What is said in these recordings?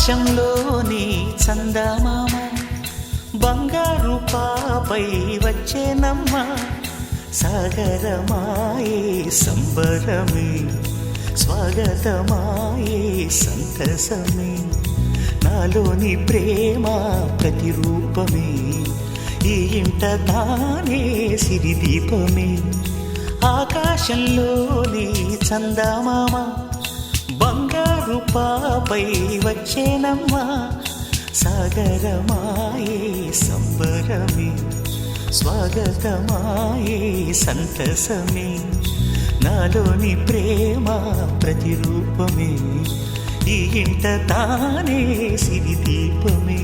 ఆకాశంలోని చందమామ బంగారు పాపై వచ్చేనమ్మ సాగరమాయే సంబరమే స్వాగతమాయే సంతసమే నాలోని ప్రేమ ప్రతిరూపమే ఈ ఇంట తానే సిరిదీపమే ఆకాశంలోని చందమామ బంగారు పాపై వచ్చేనమ్మా సాగరమాయే సంబరమే స్వాగతమాయే సంతసమే నాలోని ప్రేమ ప్రతిరూపమే ఈ ఇంట తానే సిరిదీపమే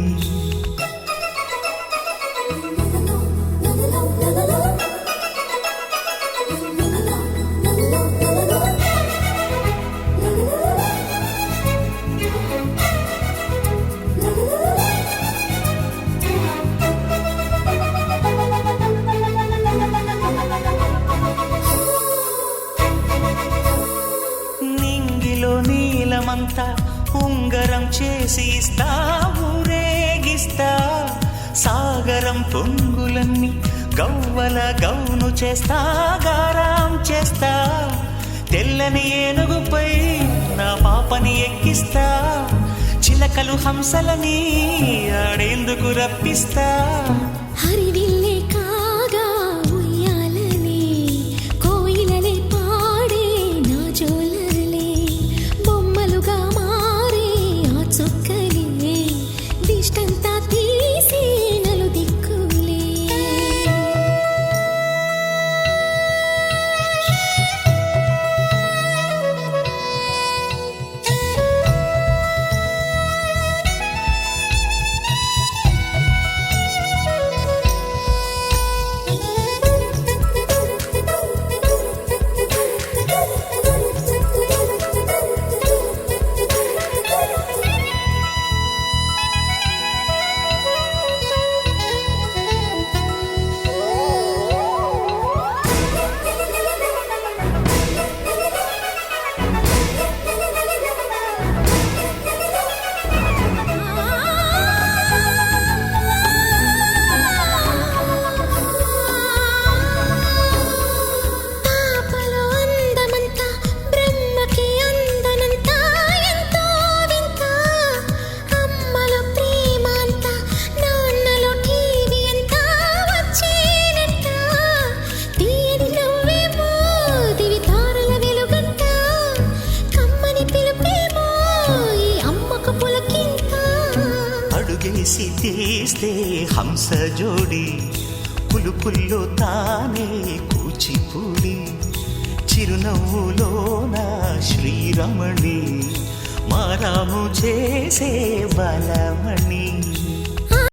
నీలమంతా ఉంగరం చేసి ఇస్తా ఊరేగిస్తా సాగరం పొంగులన్నీ గవ్వల గౌను చేస్తా గారాం చేస్తా తెల్లని ఏనుగుపై నా పాపని ఎక్కిస్తా చిలకలు హంసలని ఆడేందుకు రప్పిస్తా హరివిల్లే కాగా ఉయ్యాలనే కోయిలనే పాడే నా జోలలే బొమ్మలుగా మారే ఆ చుక్కలే దిష్టంతా తీసి నలు దిక్కులే అడుగేసి తీస్తే హంస జోడి పులుపుల్లో తానే కూచిపూడి చిరునవ్వులోన శ్రీరమణి మారాము చేసే బలమణి